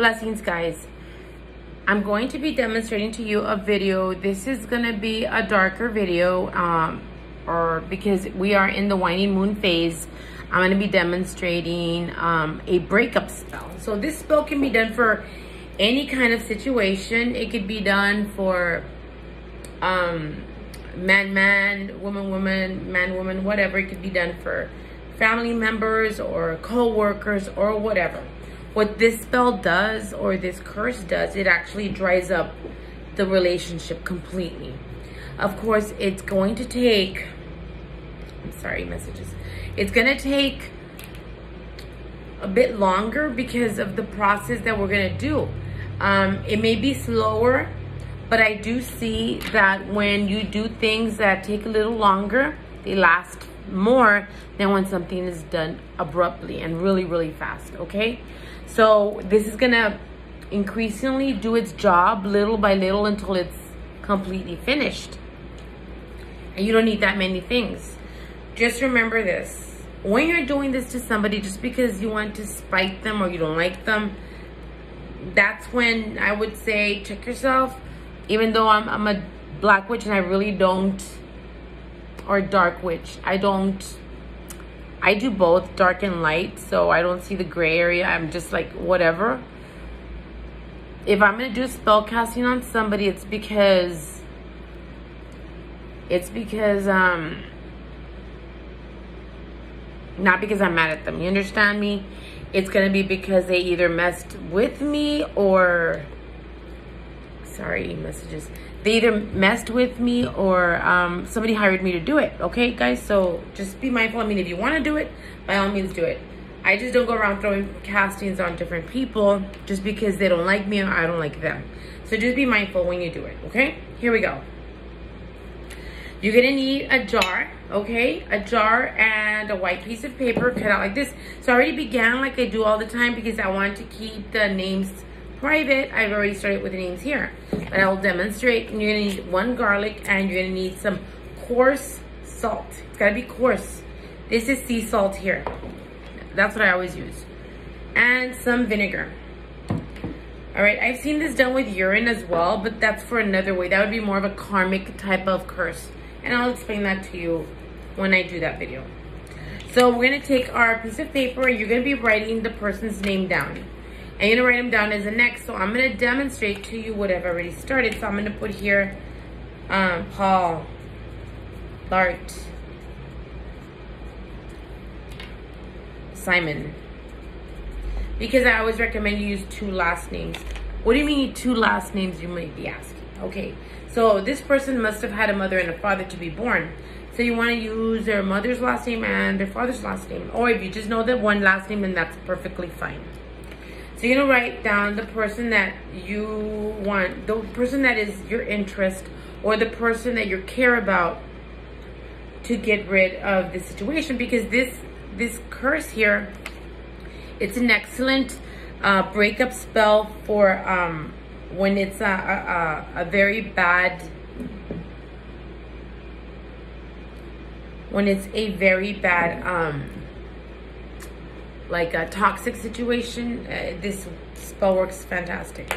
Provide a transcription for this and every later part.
Blessings, guys. I'm going to be demonstrating to you a video. This is going to be a darker video, or because we are in the waning moon phase, I'm going to be demonstrating a breakup spell. So this spell can be done for any kind of situation. It could be done for man, woman, man, whatever. It could be done for family members or co-workers or whatever. What this spell does, or this curse does, it actually dries up the relationship completely. Of course, it's going to take, it's going to take a bit longer because of the process that we're going to do. It may be slower, but I do see that when you do things that take a little longer, they last more than when something is done abruptly and really, really fast, okay? So this is gonna increasingly do its job little by little until it's completely finished. And you don't need that many things. Just remember this. When you're doing this to somebody just because you want to spite them or you don't like them, that's when I would say check yourself. Even though I'm a black witch and I really don't, or dark witch, I do both dark and light, so I don't see the gray area. I'm just like, whatever. If I'm gonna do spell casting on somebody, it's because not because I'm mad at them, you understand me? It's gonna be because they either messed with me or, sorry, messages. They either messed with me or somebody hired me to do it, okay, guys? So just be mindful. I mean, if you want to do it, by all means do it. I just don't go around throwing castings on different people just because they don't like me or I don't like them. So just be mindful when you do it, okay? Here we go. You're going to need a jar, okay? A jar and a white piece of paper cut out like this. So I already began like I do all the time because I want to keep the names private. I've already started with the names here, but I will demonstrate. And you're gonna need one garlic, and you're gonna need some coarse salt. It's gotta be coarse. This is sea salt here. That's what I always use. And some vinegar. All right, I've seen this done with urine as well, but that's for another way. That would be more of a karmic type of curse. And I'll explain that to you when I do that video. So we're gonna take our piece of paper, and you're gonna be writing the person's name down. And you're gonna write them down as the next. So I'm gonna demonstrate to you what I've already started. So I'm gonna put here Paul, Bart, Simon. Because I always recommend you use 2 last names. What do you mean 2 last names, you might be asking? Okay, so this person must have had a mother and a father to be born. So you wanna use their mother's last name and their father's last name. Or if you just know that one last name, then that's perfectly fine. So you're gonna write down the person that you want, the person that is your interest, or the person that you care about to get rid of the situation. Because this curse here, it's an excellent breakup spell for when it's a very bad, like a toxic situation. This spell works fantastic.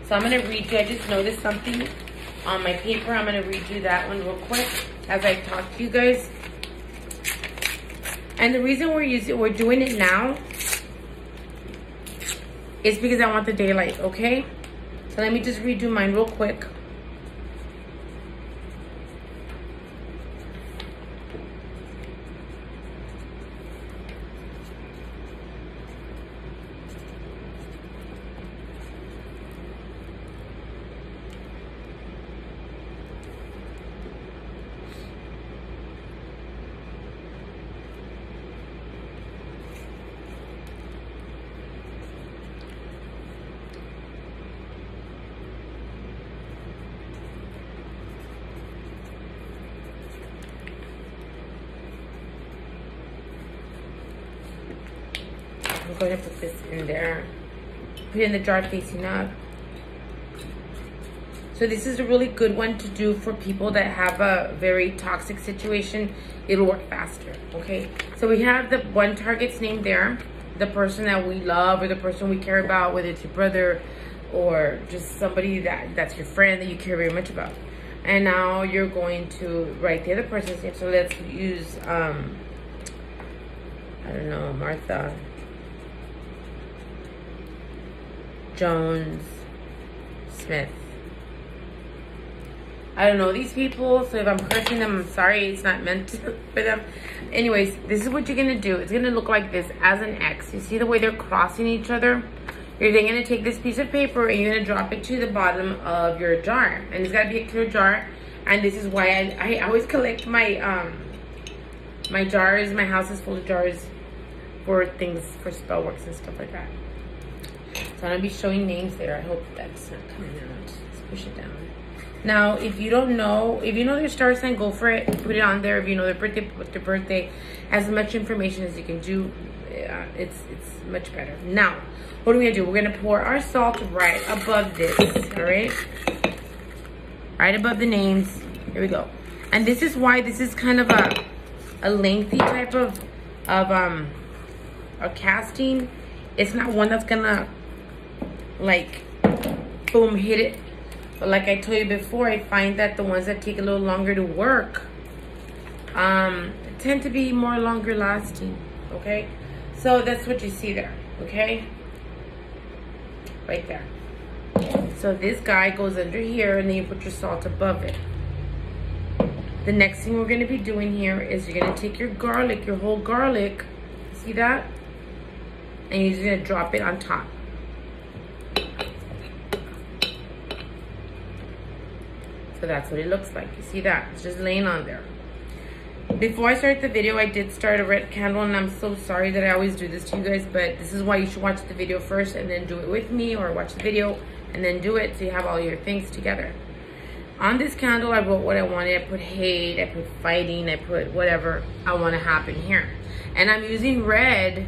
So I'm gonna read you, I just noticed something on my paper. I'm gonna read you that one real quick as I talk to you guys. And the reason we're doing it now is because I want the daylight, okay? So let me just redo mine real quick. I'm going to put this in there. Put it in the jar facing up. So this is a really good one to do for people that have a very toxic situation. It'll work faster, okay? So we have the one target's name there. the person that we love or the person we care about, whether it's your brother or just somebody that's your friend that you care very much about. And now you're going to write the other person's name. So let's use, I don't know, Martha Jones Smith. I don't know these people, so if I'm cursing them, I'm sorry. It's not meant for them. Anyways, this is what you're going to do. It's going to look like this as an X. You see the way they're crossing each other? You're then going to take this piece of paper and you're going to drop it to the bottom of your jar. And it's got to be a clear jar. And this is why I always collect my my jars. My house is full of jars for things, for spell works and stuff like that. So I'm going to be showing names there. I hope that's not coming out. Let's push it down. Now, if you don't know, if you know their star sign, go for it. Put it on there. If you know their birthday, put their birthday. As much information as you can do. It's much better. Now, what are we going to do? We're going to pour our salt right above this. All right? Right above the names. Here we go. And this is why this is kind of a lengthy type of a casting. It's not one that's going to, like, boom, hit it. But like I told you before, I find that the ones that take a little longer to work tend to be more longer lasting, okay? So that's what you see there, okay? Right there. So this guy goes under here, and then you put your salt above it. The next thing we're going to be doing here is you're going to take your garlic, your whole garlic, see that? And you're just going to drop it on top. So that's what it looks like. You see that? It's just laying on there. Before I start the video, I did start a red candle, and I'm so sorry that I always do this to you guys, but this is why you should watch the video first and then do it with me, or watch the video and then do it so you have all your things together. On this candle, I wrote what I wanted. I put hate, I put fighting, I put whatever I want to happen here. And I'm using red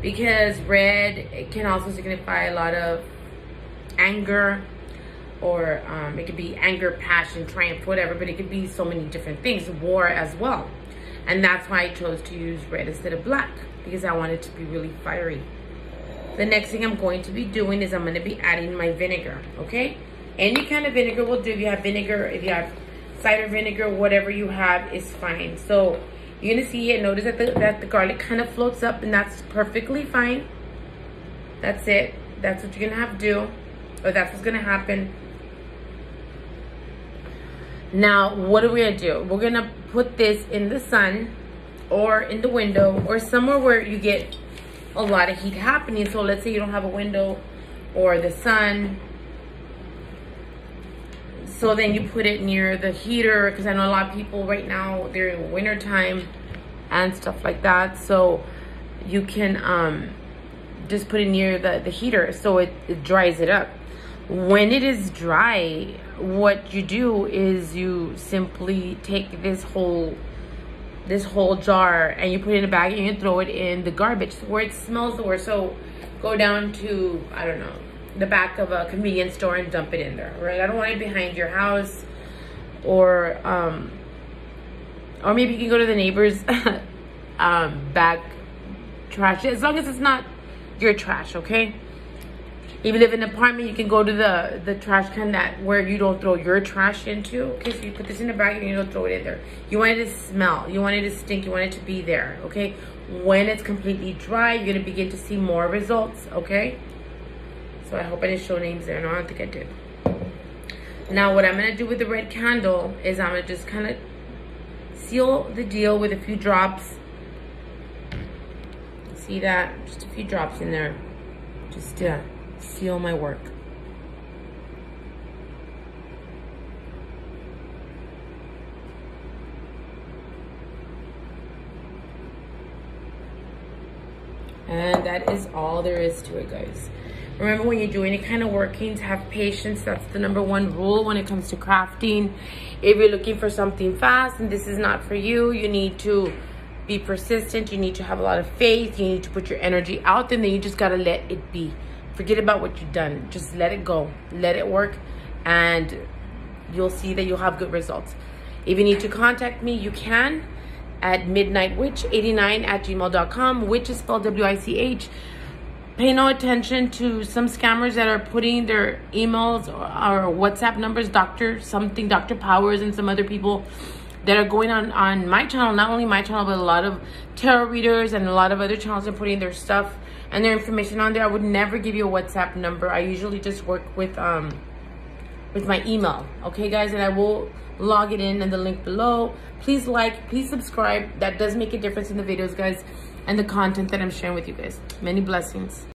because red, it can also signify a lot of anger, or it could be anger, passion, triumph, whatever, but it could be so many different things, war as well. And that's why I chose to use red instead of black, because I want it to be really fiery. The next thing I'm going to be doing is I'm going to be adding my vinegar, okay? Any kind of vinegar will do. If you have vinegar, if you have cider vinegar, whatever you have is fine. So you're going to see it. Notice that the garlic kind of floats up, and that's perfectly fine. That's it. That's what you're going to have to do, or that's what's going to happen. Now, what are we going to do? We're going to put this in the sun or in the window or somewhere where you get a lot of heat happening. So let's say you don't have a window or the sun. So then you put it near the heater, because I know a lot of people right now, they're in winter time and stuff like that. So you can just put it near the heater so it dries it up. When it is dry, what you do is you simply take this whole jar and you put it in a bag and you throw it in the garbage where it smells the worst. So go down to, I don't know, the back of a convenience store and dump it in there, right? I don't want it behind your house, or maybe you can go to the neighbor's back trash, as long as it's not your trash, okay? If you live in an apartment, you can go to the trash can where you don't throw your trash into. Okay, so you put this in a bag and you don't throw it in there. You want it to smell. You want it to stink. You want it to be there, okay? When it's completely dry, you're going to begin to see more results, okay? So I hope I didn't show names there. No, I don't think I did. Now, what I'm going to do with the red candle is I'm going to just kind of seal the deal with a few drops. See that? Just a few drops in there. Just to seal my work. And that is all there is to it, guys. Remember, when you do any kind of workings, have patience. That's the #1 rule when it comes to crafting. If you're looking for something fast and this is not for you, you need to be persistent. You need to have a lot of faith. You need to put your energy out there, and then you just got to let it be. Forget about what you've done. Just let it go. Let it work, and you'll see that you'll have good results. If you need to contact me, you can at midnightwitch89@gmail.com. Witch is spelled W-I-C-H. pay no attention to some scammers that are putting their emails or WhatsApp numbers, Dr. Powers and some other people that are going on my channel, not only my channel, but a lot of tarot readers and a lot of other channels are putting their stuff and their information on there. I would never give you a WhatsApp number. I usually just work with my email. Okay, guys, and I will log it in the link below. Please like, please subscribe. That does make a difference in the videos, guys, and the content that I'm sharing with you guys. Many blessings.